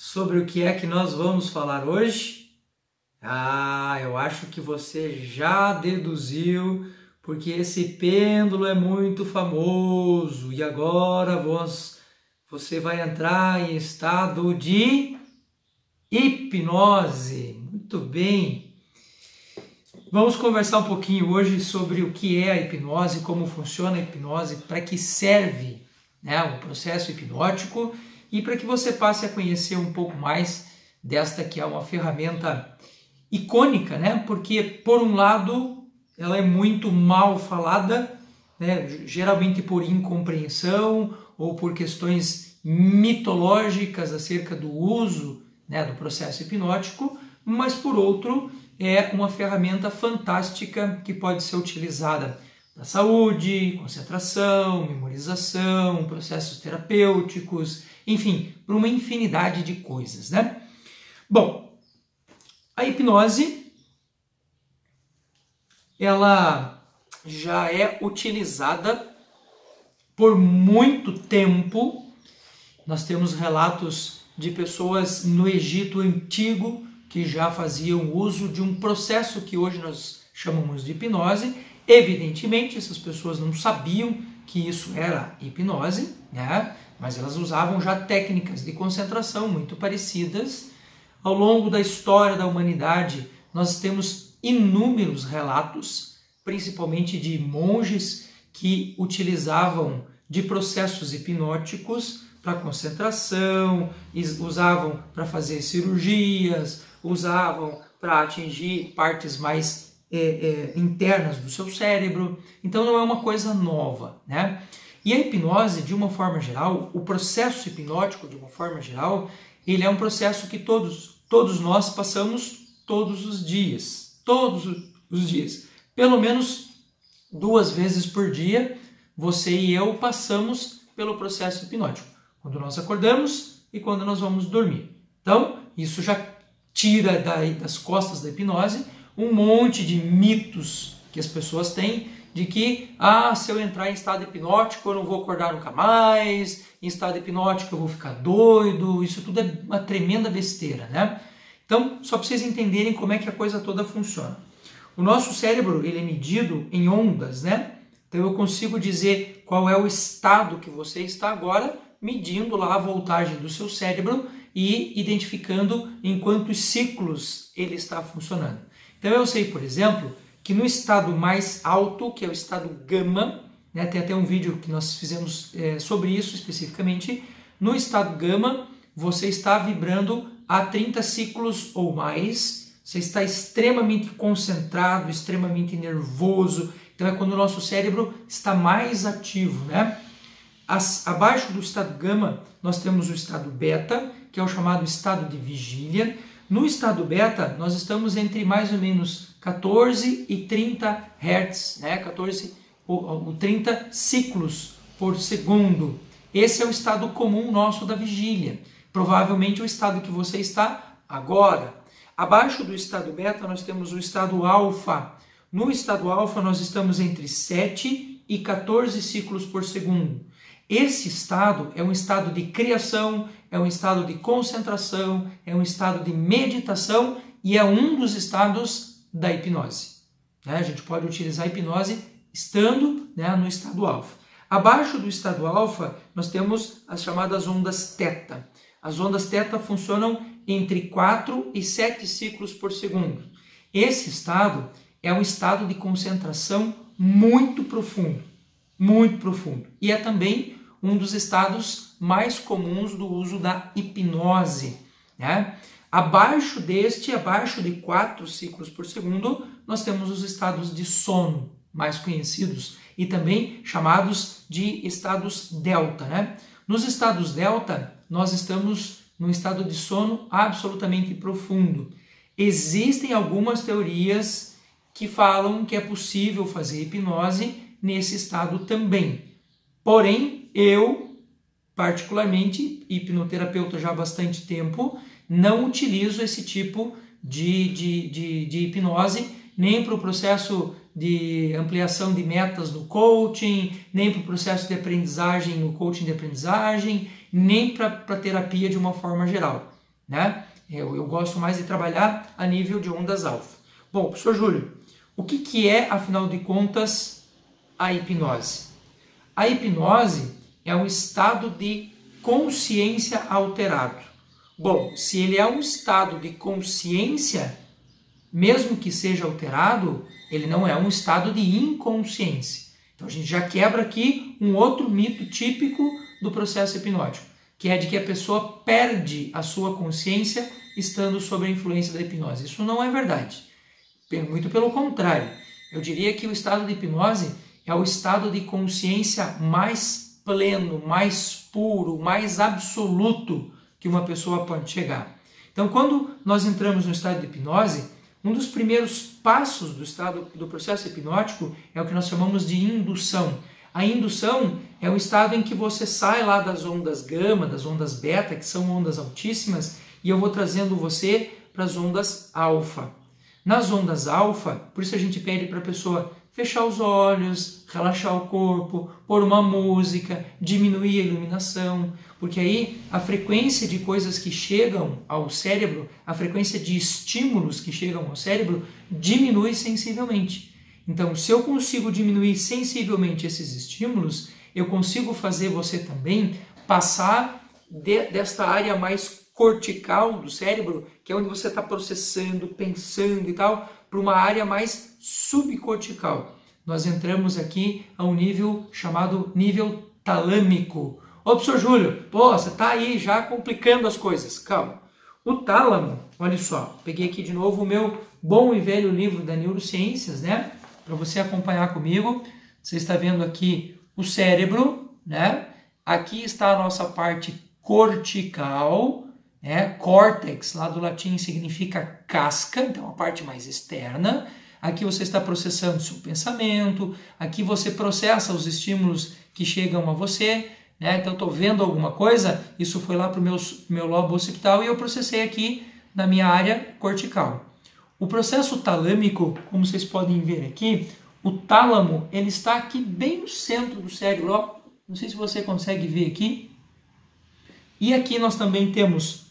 Sobre o que é que nós vamos falar hoje? Eu acho que você já deduziu, porque esse pêndulo é muito famoso e agora você vai entrar em estado de hipnose. Muito bem. Vamos conversar um pouquinho hoje sobre o que é a hipnose, como funciona a hipnose, para que serve, o processo hipnótico e para que você passe a conhecer um pouco mais desta que é uma ferramenta icônica, porque por um lado ela é muito mal falada, geralmente por incompreensão ou por questões mitológicas acerca do uso do processo hipnótico, mas por outro é uma ferramenta fantástica que pode ser utilizada para saúde, concentração, memorização, processos terapêuticos, enfim, para uma infinidade de coisas, Bom, a hipnose, ela já é utilizada por muito tempo. Nós temos relatos de pessoas no Egito Antigo que já faziam uso de um processo que hoje nós chamamos de hipnose. Evidentemente, essas pessoas não sabiam que isso era hipnose, mas elas usavam já técnicas de concentração muito parecidas. Ao longo da história da humanidade, nós temos inúmeros relatos, principalmente de monges que utilizavam de processos hipnóticos para concentração, usavam para fazer cirurgias, usavam para atingir partes mais internas do seu cérebro. Então não é uma coisa nova, E a hipnose, de uma forma geral, o processo hipnótico, de uma forma geral, ele é um processo que todos nós passamos todos os dias. Pelo menos 2 vezes por dia, você e eu passamos pelo processo hipnótico. Quando nós acordamos e quando nós vamos dormir. Então, isso já tira das costas da hipnose um monte de mitos que as pessoas têm de que, se eu entrar em estado hipnótico eu não vou acordar nunca mais, em estado hipnótico eu vou ficar doido, isso tudo é uma tremenda besteira, Então, só para vocês entenderem como é que a coisa toda funciona. O nosso cérebro, ele é medido em ondas, Então eu consigo dizer qual é o estado que você está agora, medindo lá a voltagem do seu cérebro e identificando em quantos ciclos ele está funcionando. Então eu sei, por exemplo, que no estado mais alto, que é o estado gama, tem até um vídeo que nós fizemos sobre isso especificamente, no estado gama você está vibrando a 30 ciclos ou mais, você está extremamente concentrado, extremamente nervoso, então é quando o nosso cérebro está mais ativo, Abaixo do estado gama nós temos o estado beta, que é o chamado estado de vigília. No estado beta nós estamos entre mais ou menos 14 e 30 Hz, 14 ou 30 ciclos por segundo. Esse é o estado comum nosso da vigília, provavelmente o estado que você está agora. Abaixo do estado beta nós temos o estado alfa. No estado alfa nós estamos entre 7 e 14 ciclos por segundo. Esse estado é um estado de criação, é um estado de concentração, é um estado de meditação e é um dos estados da hipnose. A gente pode utilizar a hipnose estando no estado alfa. Abaixo do estado alfa nós temos as chamadas ondas teta. As ondas teta funcionam entre 4 e 7 ciclos por segundo. Esse estado é um estado de concentração muito profundo, e é também um dos estados mais comuns do uso da hipnose. Abaixo de 4 ciclos por segundo, nós temos os estados de sono, mais conhecidos, e também chamados de estados delta. Nos estados delta, nós estamos num estado de sono absolutamente profundo. Existem algumas teorias que falam que é possível fazer hipnose nesse estado também. Porém, eu, particularmente, hipnoterapeuta já há bastante tempo, não utilizo esse tipo de hipnose, nem para o processo de ampliação de metas no coaching, nem para o processo de aprendizagem no coaching de aprendizagem, nem para a terapia de uma forma geral. né? Eu gosto mais de trabalhar a nível de ondas alfa. Bom, professor Júlio, o que é, afinal de contas, a hipnose? A hipnose é um estado de consciência alterado. Bom, se ele é um estado de consciência, mesmo que seja alterado, ele não é um estado de inconsciência. Então a gente já quebra aqui um outro mito típico do processo hipnótico, que é de que a pessoa perde a sua consciência estando sob a influência da hipnose. Isso não é verdade. Muito pelo contrário. Eu diria que o estado de hipnose é o estado de consciência mais pleno, mais puro, mais absoluto que uma pessoa pode chegar. Então, quando nós entramos no estado de hipnose, um dos primeiros passos do processo hipnótico é o que nós chamamos de indução. A indução é o estado em que você sai lá das ondas gama, das ondas beta, que são ondas altíssimas, e eu vou trazendo você para as ondas alfa. Nas ondas alfa, por isso a gente pede para a pessoa fechar os olhos, relaxar o corpo, pôr uma música, diminuir a iluminação, porque aí a frequência de coisas que chegam ao cérebro, a frequência de estímulos que chegam ao cérebro diminui sensivelmente. Então, se eu consigo diminuir sensivelmente esses estímulos, eu consigo fazer você também passar desta área mais cortical do cérebro, que é onde você está processando, pensando e tal, para uma área mais subcortical. Nós entramos aqui a um nível chamado nível talâmico. Ô, professor Júlio, pô, você está aí já complicando as coisas. Calma. O tálamo, olha só, peguei aqui de novo o meu bom e velho livro da Neurociências, né? Para você acompanhar comigo. Você está vendo aqui o cérebro, né? Aqui está a nossa parte cortical, córtex, lá do latim, significa casca, então a parte mais externa. Aqui você está processando seu pensamento, aqui você processa os estímulos que chegam a você, né? Então estou vendo alguma coisa, isso foi lá para o meu lobo occipital e eu processei aqui na minha área cortical. O processo talâmico, como vocês podem ver aqui, o tálamo, ele está aqui bem no centro do cérebro, ó. Não sei se você consegue ver aqui. E aqui nós também temos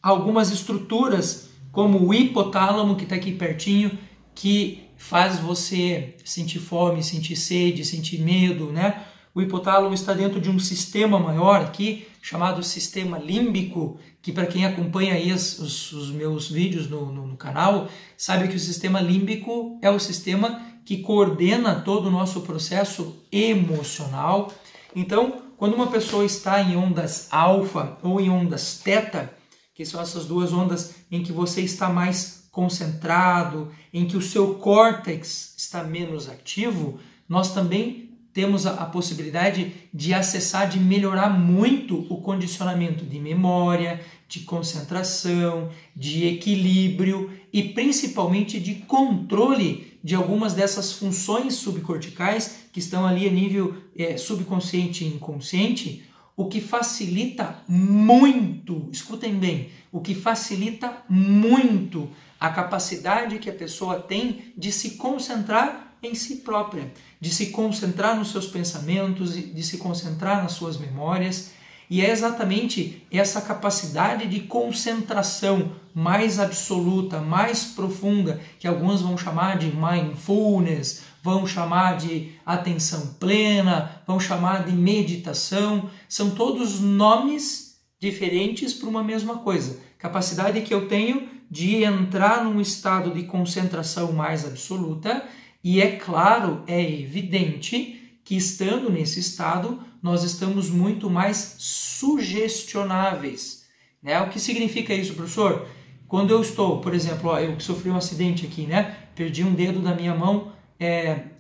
algumas estruturas, como o hipotálamo, que está aqui pertinho, que faz você sentir fome, sentir sede, sentir medo, né? O hipotálamo está dentro de um sistema maior aqui, chamado sistema límbico, que para quem acompanha aí os meus vídeos no canal, sabe que o sistema límbico é o sistema que coordena todo o nosso processo emocional. Então, quando uma pessoa está em ondas alfa ou em ondas teta, que são essas duas ondas em que você está mais concentrado, em que o seu córtex está menos ativo, nós também temos a possibilidade de acessar, de melhorar muito o condicionamento de memória, de concentração, de equilíbrio e principalmente de controle de algumas dessas funções subcorticais que estão ali a nível subconsciente e inconsciente, o que facilita muito, escutem bem, o que facilita muito a capacidade que a pessoa tem de se concentrar em si própria, de se concentrar nos seus pensamentos, de se concentrar nas suas memórias. E é exatamente essa capacidade de concentração mais absoluta, mais profunda, que alguns vão chamar de mindfulness, vão chamar de atenção plena, vão chamar de meditação. São todos nomes diferentes para uma mesma coisa. Capacidade que eu tenho de entrar num estado de concentração mais absoluta. E é claro, é evidente que estando nesse estado, nós estamos muito mais sugestionáveis, né? O que significa isso, professor? Quando eu estou, por exemplo, eu que sofri um acidente aqui, né? Perdi um dedo da minha mão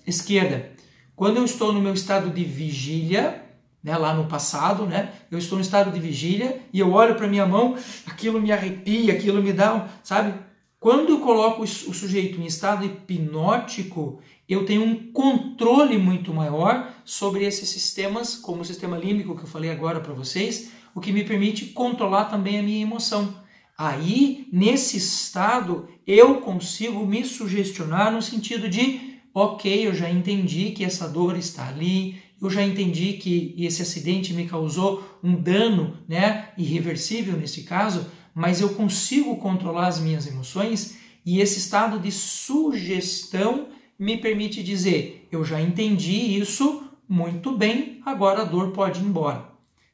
esquerda. Quando eu estou no meu estado de vigília, né, lá no passado, né? Eu estou no estado de vigília e eu olho para minha mão, aquilo me arrepia, aquilo me dá, sabe? Quando eu coloco o sujeito em estado hipnótico, eu tenho um controle muito maior sobre esses sistemas, como o sistema límbico que eu falei agora para vocês, o que me permite controlar também a minha emoção. Aí, nesse estado, eu consigo me sugestionar no sentido de, ok, eu já entendi que essa dor está ali, eu já entendi que esse acidente me causou um dano, né, irreversível nesse caso, mas eu consigo controlar as minhas emoções e esse estado de sugestão me permite dizer, eu já entendi isso muito bem, agora a dor pode ir embora.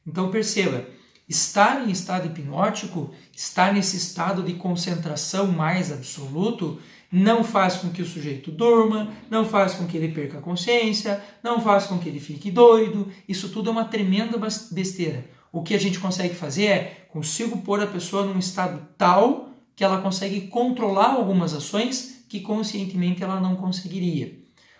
Então perceba, estar em estado hipnótico, estar nesse estado de concentração mais absoluto, não faz com que o sujeito durma, não faz com que ele perca a consciência, não faz com que ele fique doido, isso tudo é uma tremenda besteira. O que a gente consegue fazer é, consigo pôr a pessoa num estado tal que ela consegue controlar algumas ações que conscientemente ela não conseguiria.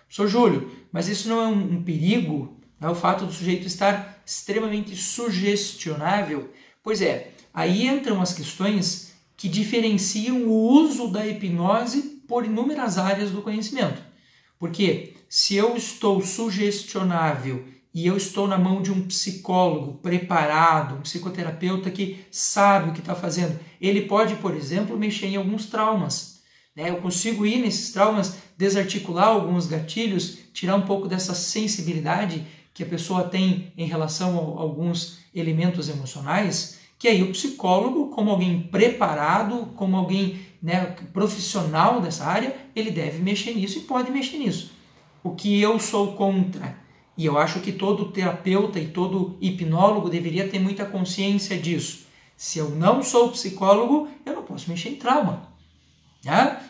Sr. Júlio, mas isso não é um perigo? É o fato do sujeito estar extremamente sugestionável? Pois é, aí entram as questões que diferenciam o uso da hipnose por inúmeras áreas do conhecimento. Porque se eu estou sugestionável e eu estou na mão de um psicólogo preparado, um psicoterapeuta que sabe o que está fazendo, ele pode, por exemplo, mexer em alguns traumas. Eu consigo ir nesses traumas, desarticular alguns gatilhos, tirar um pouco dessa sensibilidade que a pessoa tem em relação a alguns elementos emocionais, que aí o psicólogo, como alguém preparado, como alguém profissional dessa área, ele deve mexer nisso e pode mexer nisso. O que eu sou contra, e eu acho que todo terapeuta e todo hipnólogo deveria ter muita consciência disso. Se eu não sou psicólogo, eu não posso mexer em trauma.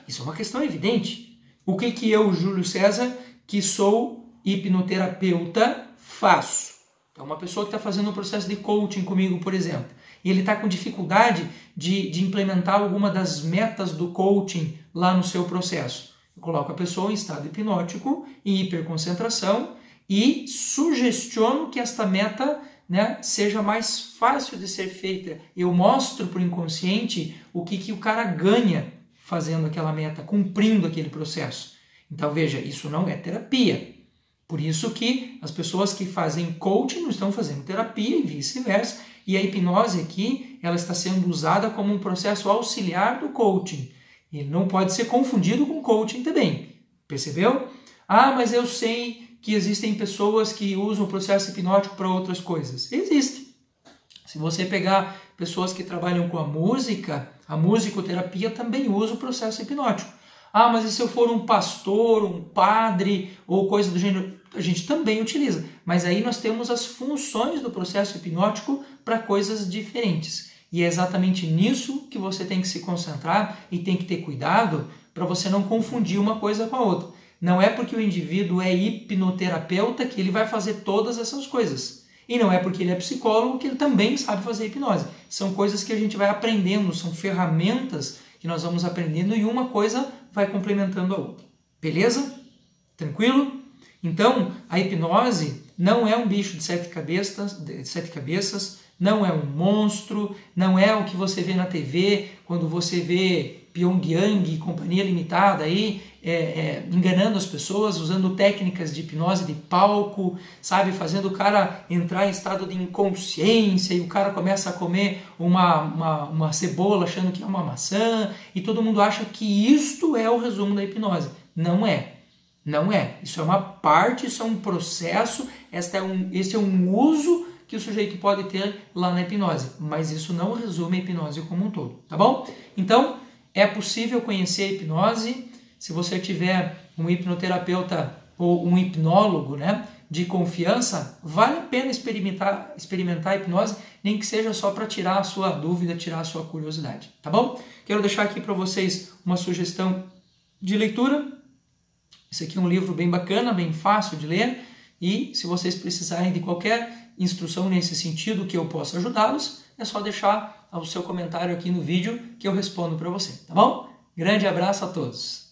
Isso é uma questão evidente. O que eu, Júlio César, que sou hipnoterapeuta, faço? Então, uma pessoa que está fazendo um processo de coaching comigo, por exemplo, e ele está com dificuldade de implementar alguma das metas do coaching lá no seu processo. Eu coloco a pessoa em estado hipnótico, em hiperconcentração, e sugestiono que esta meta seja mais fácil de ser feita. Eu mostro para o inconsciente o que o cara ganha fazendo aquela meta, cumprindo aquele processo. Então veja, isso não é terapia. Por isso que as pessoas que fazem coaching não estão fazendo terapia e vice-versa. E a hipnose aqui, ela está sendo usada como um processo auxiliar do coaching. E não pode ser confundido com coaching também. Percebeu? Mas eu sei que existem pessoas que usam o processo hipnótico para outras coisas. Existe. Se você pegar pessoas que trabalham com a musicoterapia também usa o processo hipnótico. Mas e se eu for um pastor, um padre ou coisa do gênero? A gente também utiliza. Mas aí nós temos as funções do processo hipnótico para coisas diferentes. E é exatamente nisso que você tem que se concentrar e tem que ter cuidado para você não confundir uma coisa com a outra. Não é porque o indivíduo é hipnoterapeuta que ele vai fazer todas essas coisas. E não é porque ele é psicólogo que ele também sabe fazer hipnose. São coisas que a gente vai aprendendo, são ferramentas que nós vamos aprendendo e uma coisa vai complementando a outra. Beleza? Tranquilo? Então, a hipnose não é um bicho de sete cabeças, não é um monstro, não é o que você vê na TV, quando você vê Pyongyang e Companhia Limitada aí, enganando as pessoas, usando técnicas de hipnose de palco, sabe, fazendo o cara entrar em estado de inconsciência e o cara começa a comer uma cebola achando que é uma maçã e todo mundo acha que isto é o resumo da hipnose. Não é. Não é. Isso é uma parte, isso é um processo, esse é um uso que o sujeito pode ter lá na hipnose, mas isso não resume a hipnose como um todo, tá bom? Então, é possível conhecer a hipnose. Se você tiver um hipnoterapeuta ou um hipnólogo de confiança, vale a pena experimentar a hipnose, nem que seja só para tirar a sua dúvida, tirar a sua curiosidade, tá bom? Quero deixar aqui para vocês uma sugestão de leitura. Esse aqui é um livro bem bacana, bem fácil de ler, e se vocês precisarem de qualquer instrução nesse sentido que eu possa ajudá-los, é só deixar o seu comentário aqui no vídeo que eu respondo para você, tá bom? Grande abraço a todos!